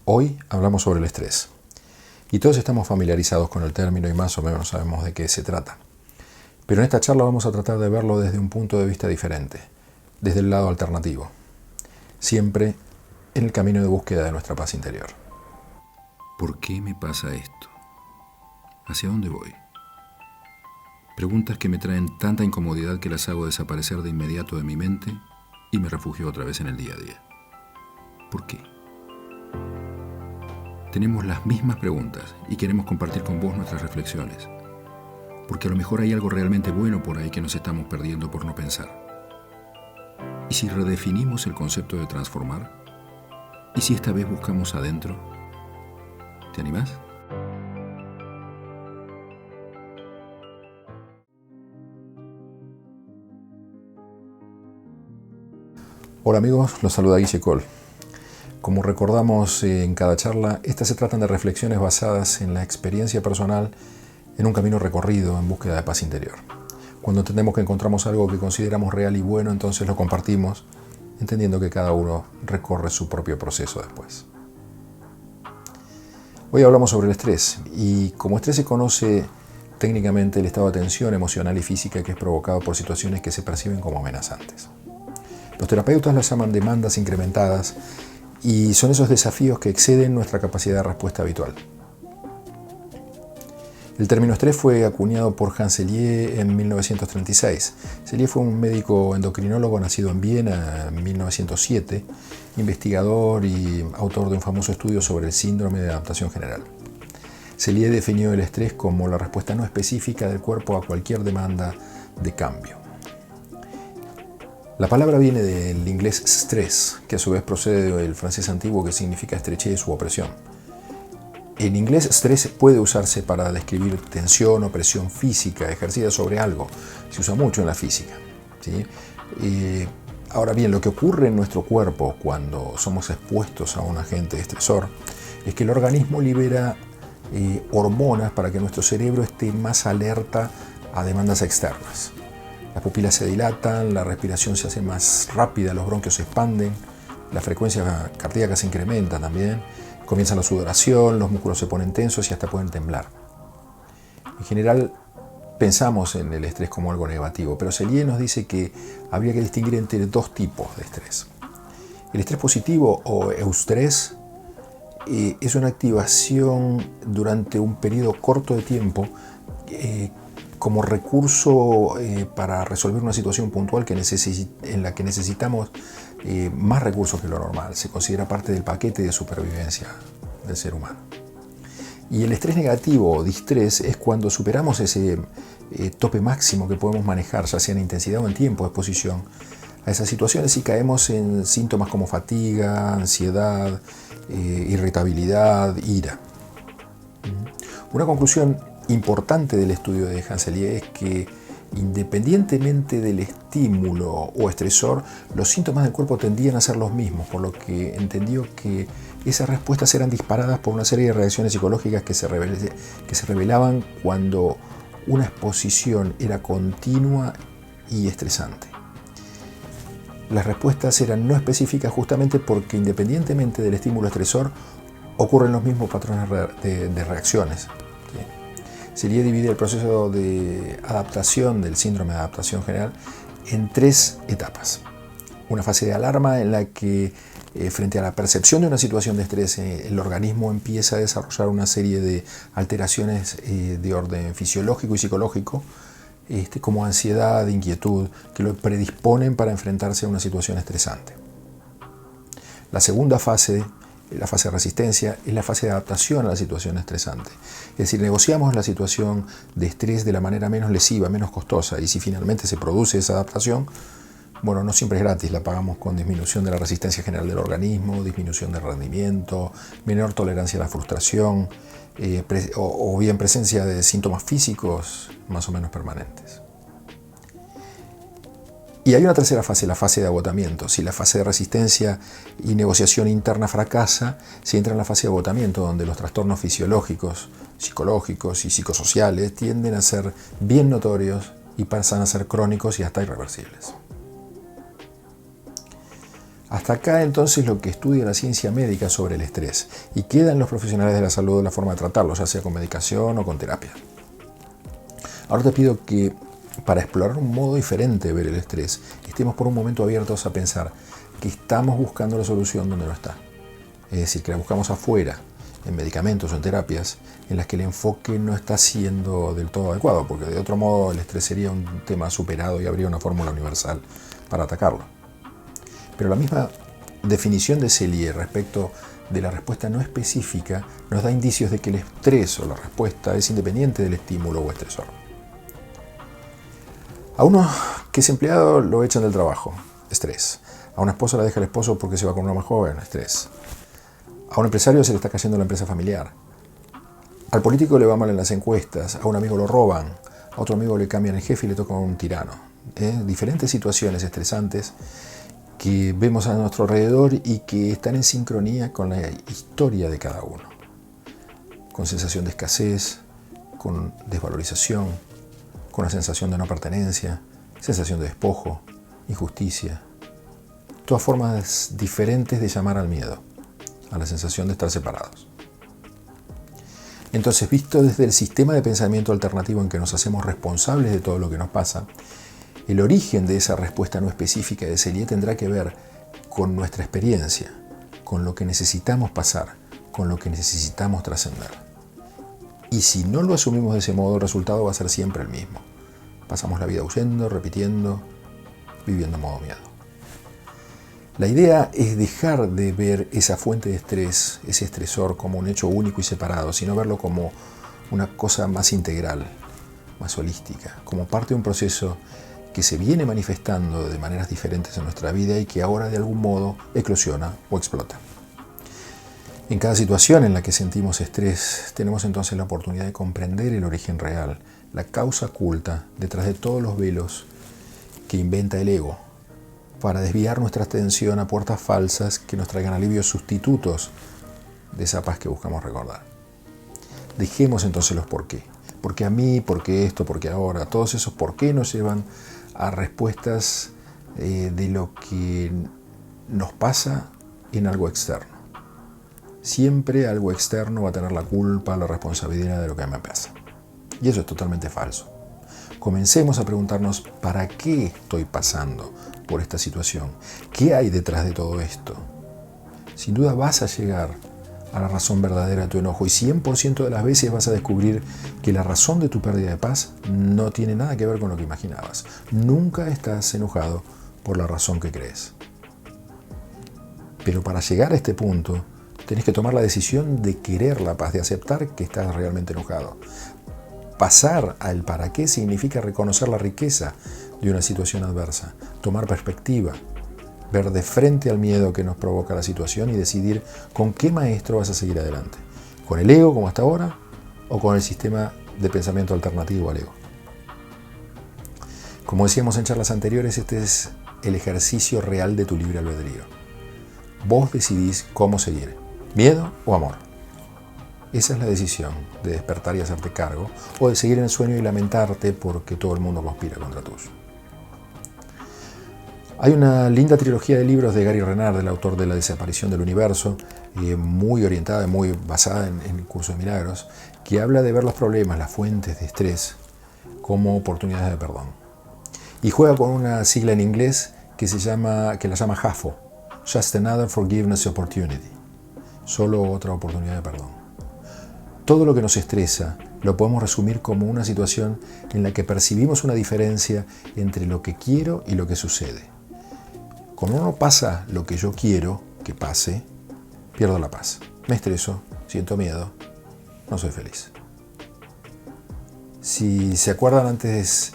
Hoy hablamos sobre el estrés. Y todos estamos familiarizados con el término y más o menos sabemos de qué se trata. Pero en esta charla vamos a tratar de verlo desde un punto de vista diferente, desde el lado alternativo. Siempre en el camino de búsqueda de nuestra paz interior. ¿Por qué me pasa esto? ¿Hacia dónde voy? Preguntas que me traen tanta incomodidad que las hago desaparecer de inmediato de mi mente y me refugio otra vez en el día a día. ¿Por qué? Tenemos las mismas preguntas y queremos compartir con vos nuestras reflexiones, porque a lo mejor hay algo realmente bueno por ahí que nos estamos perdiendo por no pensar. ¿Y si redefinimos el concepto de transformar? ¿Y si esta vez buscamos adentro? ¿Te animás? Hola amigos, los saluda Guille Coll. Como recordamos en cada charla, estas se tratan de reflexiones basadas en la experiencia personal en un camino recorrido en búsqueda de paz interior. Cuando entendemos que encontramos algo que consideramos real y bueno, entonces lo compartimos, entendiendo que cada uno recorre su propio proceso después. Hoy hablamos sobre el estrés, y como estrés se conoce técnicamente el estado de tensión emocional y física que es provocado por situaciones que se perciben como amenazantes. Los terapeutas las llaman demandas incrementadas y son esos desafíos que exceden nuestra capacidad de respuesta habitual. El término estrés fue acuñado por Hans Selye en 1936. Selye fue un médico endocrinólogo nacido en Viena en 1907, investigador y autor de un famoso estudio sobre el síndrome de adaptación general. Selye definió el estrés como la respuesta no específica del cuerpo a cualquier demanda de cambio. La palabra viene del inglés stress, que a su vez procede del francés antiguo que significa estrechez u opresión. En inglés, stress puede usarse para describir tensión o presión física ejercida sobre algo. Se usa mucho en la física, ¿sí? Ahora bien, lo que ocurre en nuestro cuerpo cuando somos expuestos a un agente estresor es que el organismo libera hormonas para que nuestro cerebro esté más alerta a demandas externas. Las pupilas se dilatan, la respiración se hace más rápida, los bronquios se expanden, la frecuencia cardíaca se incrementa también, comienza la sudoración, los músculos se ponen tensos y hasta pueden temblar. En general pensamos en el estrés como algo negativo, pero Selye nos dice que habría que distinguir entre dos tipos de estrés. El estrés positivo o eustrés es una activación durante un periodo corto de tiempo como recurso para resolver una situación puntual en la que necesitamos más recursos que lo normal. Se considera parte del paquete de supervivencia del ser humano. Y el estrés negativo o distrés es cuando superamos ese tope máximo que podemos manejar, ya sea en intensidad o en tiempo de exposición a esas situaciones, y caemos en síntomas como fatiga, ansiedad, irritabilidad, ira. Una conclusión importante del estudio de Hans Selye es que independientemente del estímulo o estresor, los síntomas del cuerpo tendían a ser los mismos, por lo que entendió que esas respuestas eran disparadas por una serie de reacciones psicológicas que se revelaban cuando una exposición era continua y estresante. Las respuestas eran no específicas justamente porque independientemente del estímulo estresor ocurren los mismos patrones de reacciones. ¿Sí? Selye divide el proceso de adaptación del síndrome de adaptación general en tres etapas. Una fase de alarma en la que frente a la percepción de una situación de estrés el organismo empieza a desarrollar una serie de alteraciones de orden fisiológico y psicológico, como ansiedad, inquietud, que lo predisponen para enfrentarse a una situación estresante. La segunda fase, la fase de resistencia, es la fase de adaptación a la situación estresante. Es decir, negociamos la situación de estrés de la manera menos lesiva, menos costosa, y si finalmente se produce esa adaptación, bueno, no siempre es gratis, la pagamos con disminución de la resistencia general del organismo, disminución del rendimiento, menor tolerancia a la frustración, o bien presencia de síntomas físicos más o menos permanentes. Y hay una tercera fase, la fase de agotamiento. Si la fase de resistencia y negociación interna fracasa, se entra en la fase de agotamiento, donde los trastornos fisiológicos, psicológicos y psicosociales tienden a ser bien notorios y pasan a ser crónicos y hasta irreversibles. Hasta acá entonces lo que estudia la ciencia médica sobre el estrés, y queda en los profesionales de la salud la forma de tratarlo, ya sea con medicación o con terapia. Ahora te pido que, para explorar un modo diferente de ver el estrés, estemos por un momento abiertos a pensar que estamos buscando la solución donde no está. Es decir, que la buscamos afuera, en medicamentos o en terapias, en las que el enfoque no está siendo del todo adecuado, porque de otro modo el estrés sería un tema superado y habría una fórmula universal para atacarlo. Pero la misma definición de Selye respecto de la respuesta no específica nos da indicios de que el estrés o la respuesta es independiente del estímulo o estresor. A uno que es empleado lo echan del trabajo, estrés. A una esposa la deja el esposo porque se va con una más joven, estrés. A un empresario se le está cayendo la empresa familiar. Al político le va mal en las encuestas, a un amigo lo roban, a otro amigo le cambian el jefe y le toca un tirano. Diferentes situaciones estresantes que vemos a nuestro alrededor y que están en sincronía con la historia de cada uno. Con sensación de escasez, con desvalorización, con la sensación de no pertenencia, sensación de despojo, injusticia. Todas formas diferentes de llamar al miedo, a la sensación de estar separados. Entonces, visto desde el sistema de pensamiento alternativo en que nos hacemos responsables de todo lo que nos pasa, el origen de esa respuesta no específica de Selye tendrá que ver con nuestra experiencia, con lo que necesitamos pasar, con lo que necesitamos trascender. Y si no lo asumimos de ese modo, el resultado va a ser siempre el mismo. Pasamos la vida huyendo, repitiendo, viviendo en modo miedo. La idea es dejar de ver esa fuente de estrés, ese estresor, como un hecho único y separado, sino verlo como una cosa más integral, más holística, como parte de un proceso que se viene manifestando de maneras diferentes en nuestra vida y que ahora de algún modo eclosiona o explota. En cada situación en la que sentimos estrés, tenemos entonces la oportunidad de comprender el origen real, la causa oculta detrás de todos los velos que inventa el ego, para desviar nuestra atención a puertas falsas que nos traigan alivios sustitutos de esa paz que buscamos recordar. Dejemos entonces los por qué. ¿Por qué a mí? ¿Por qué esto? ¿Por qué ahora? Todos esos por qué nos llevan a respuestas de lo que nos pasa en algo externo. Siempre algo externo va a tener la culpa, la responsabilidad de lo que me pasa. Y eso es totalmente falso. Comencemos a preguntarnos ¿para qué estoy pasando por esta situación? ¿Qué hay detrás de todo esto? Sin duda vas a llegar a la razón verdadera de tu enojo y 100% de las veces vas a descubrir que la razón de tu pérdida de paz no tiene nada que ver con lo que imaginabas. Nunca estás enojado por la razón que crees. Pero para llegar a este punto, tenés que tomar la decisión de querer la paz, de aceptar que estás realmente enojado. Pasar al para qué significa reconocer la riqueza de una situación adversa, tomar perspectiva, ver de frente al miedo que nos provoca la situación y decidir con qué maestro vas a seguir adelante. ¿Con el ego como hasta ahora o con el sistema de pensamiento alternativo al ego? Como decíamos en charlas anteriores, este es el ejercicio real de tu libre albedrío. Vos decidís cómo seguir, miedo o amor. Esa es la decisión de despertar y hacerte cargo, o de seguir en el sueño y lamentarte porque todo el mundo conspira contra tuyo. Hay una linda trilogía de libros de Gary Renard, del autor de La desaparición del universo, muy orientada, muy basada en el curso de milagros, que habla de ver los problemas, las fuentes de estrés, como oportunidades de perdón. Y juega con una sigla en inglés que la llama JAFO, Just Another Forgiveness Opportunity, solo otra oportunidad de perdón. Todo lo que nos estresa lo podemos resumir como una situación en la que percibimos una diferencia entre lo que quiero y lo que sucede. Cuando no pasa lo que yo quiero que pase, pierdo la paz. Me estreso, siento miedo, no soy feliz. Si se acuerdan antes,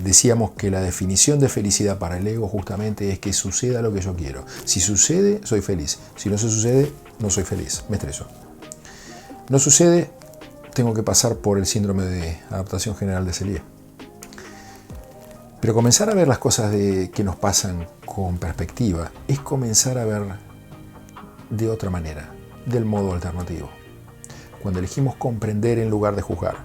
decíamos que la definición de felicidad para el ego justamente es que suceda lo que yo quiero. Si sucede, soy feliz. Si no se sucede, no soy feliz, me estreso. No sucede, tengo que pasar por el síndrome de adaptación general de Selye. Pero comenzar a ver las cosas que nos pasan con perspectiva es comenzar a ver de otra manera, del modo alternativo. Cuando elegimos comprender en lugar de juzgar,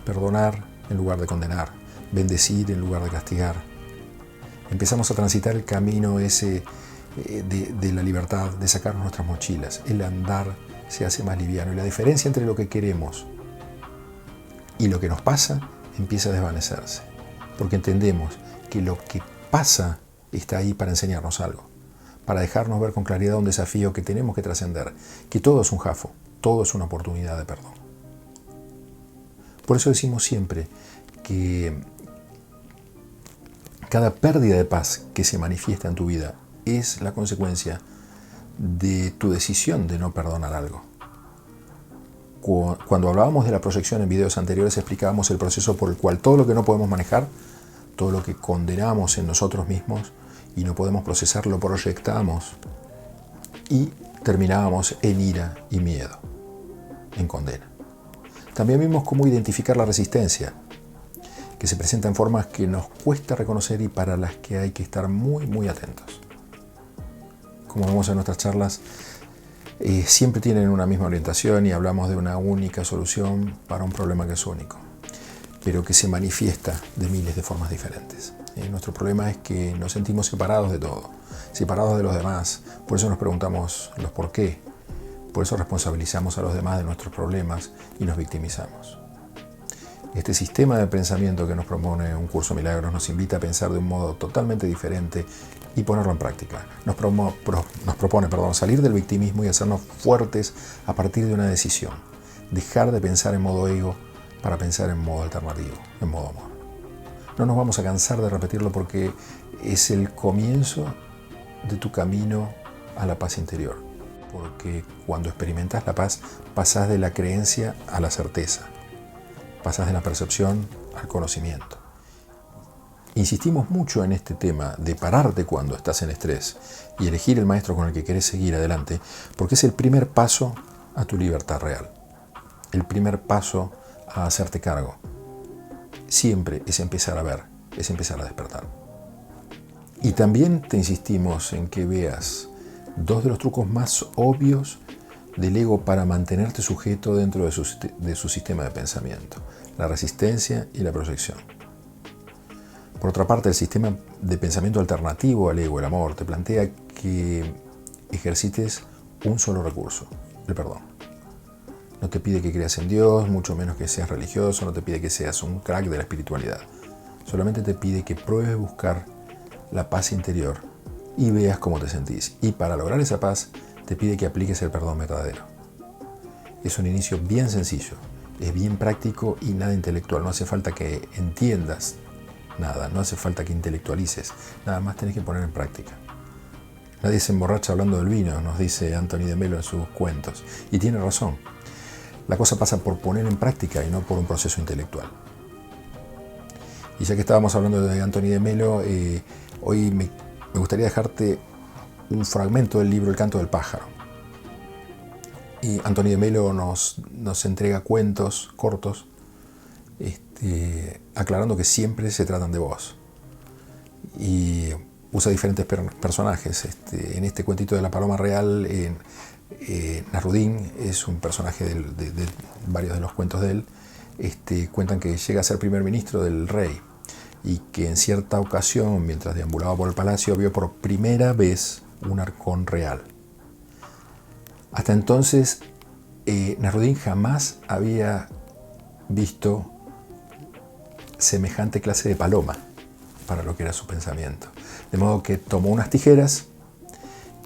perdonar en lugar de condenar, bendecir en lugar de castigar, empezamos a transitar el camino ese de la libertad, de sacarnos nuestras mochilas. El andar se hace más liviano y la diferencia entre lo que queremos y lo que nos pasa empieza a desvanecerse, porque entendemos que lo que pasa está ahí para enseñarnos algo, para dejarnos ver con claridad un desafío que tenemos que trascender, que todo es un jafo, todo es una oportunidad de perdón. Por eso decimos siempre que cada pérdida de paz que se manifiesta en tu vida es la consecuencia de tu decisión de no perdonar algo. Cuando hablábamos de la proyección en videos anteriores, explicábamos el proceso por el cual todo lo que no podemos manejar, todo lo que condenamos en nosotros mismos y no podemos procesar, lo proyectamos y terminábamos en ira y miedo, en condena. También vimos cómo identificar la resistencia, que se presenta en formas que nos cuesta reconocer y para las que hay que estar muy, muy atentos. Como vemos en nuestras charlas, siempre tienen una misma orientación y hablamos de una única solución para un problema que es único, pero que se manifiesta de miles de formas diferentes. Nuestro problema es que nos sentimos separados de todo, separados de los demás. Por eso nos preguntamos los por qué. Por eso responsabilizamos a los demás de nuestros problemas y nos victimizamos. Este sistema de pensamiento que nos propone un curso de milagros nos invita a pensar de un modo totalmente diferente y ponerlo en práctica. Nos propone salir del victimismo y hacernos fuertes a partir de una decisión. Dejar de pensar en modo ego para pensar en modo alternativo, en modo amor. No nos vamos a cansar de repetirlo porque es el comienzo de tu camino a la paz interior. Porque cuando experimentas la paz, pasás de la creencia a la certeza. Pasás de la percepción al conocimiento. Insistimos mucho en este tema de pararte cuando estás en estrés y elegir el maestro con el que querés seguir adelante, porque es el primer paso a tu libertad real. El primer paso a hacerte cargo. Siempre es empezar a ver, es empezar a despertar. Y también te insistimos en que veas dos de los trucos más obvios del ego para mantenerte sujeto dentro de su sistema de pensamiento: la resistencia y la proyección. Por otra parte, el sistema de pensamiento alternativo al ego, el amor, te plantea que ejercites un solo recurso: el perdón. No te pide que creas en Dios, mucho menos que seas religioso, no te pide que seas un crack de la espiritualidad. Solamente te pide que pruebes buscar la paz interior y veas cómo te sentís. Y para lograr esa paz, te pide que apliques el perdón verdadero. Es un inicio bien sencillo, es bien práctico y nada intelectual. No hace falta que entiendas nada, no hace falta que intelectualices, nada más tenés que poner en práctica. Nadie se emborracha hablando del vino, nos dice Anthony de Melo en sus cuentos, y tiene razón. La cosa pasa por poner en práctica y no por un proceso intelectual. Y ya que estábamos hablando de Anthony de Melo, hoy me gustaría dejarte un fragmento del libro El canto del pájaro. Y Anthony de Melo nos entrega cuentos cortos, aclarando que siempre se tratan de vos. Y usa diferentes personajes. En este cuentito de la paloma real, Nasruddin es un personaje de varios de los cuentos de él. Cuentan que llega a ser primer ministro del rey y que en cierta ocasión, mientras deambulaba por el palacio, vio por primera vez un halcón real. Hasta entonces, Nasruddin jamás había visto semejante clase de paloma para lo que era su pensamiento. De modo que tomó unas tijeras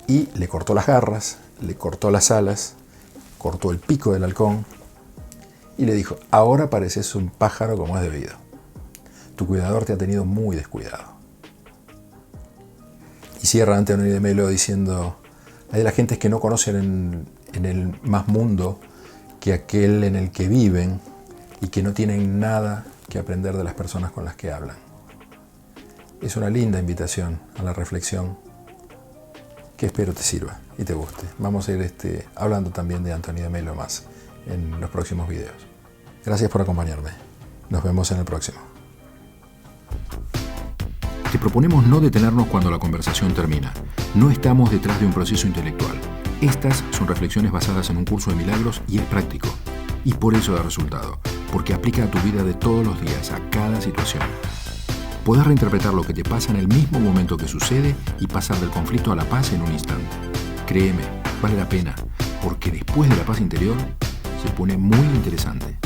y le cortó las garras, le cortó las alas, cortó el pico del halcón y le dijo: ahora pareces un pájaro como es debido. Tu cuidador te ha tenido muy descuidado. Y cierra Anthony de Melo diciendo: hay de las gentes que no conocen en el más mundo que aquel en el que viven y que no tienen nada que aprender de las personas con las que hablan. Es una linda invitación a la reflexión que espero te sirva y te guste. Vamos a ir hablando también de Anthony de Melo más en los próximos videos. Gracias por acompañarme. Nos vemos en el próximo. Te proponemos no detenernos cuando la conversación termina. No estamos detrás de un proceso intelectual. Estas son reflexiones basadas en un curso de milagros y es práctico. Y por eso da resultado, porque aplica a tu vida de todos los días, a cada situación. Podés reinterpretar lo que te pasa en el mismo momento que sucede y pasar del conflicto a la paz en un instante. Créeme, vale la pena, porque después de la paz interior se pone muy interesante.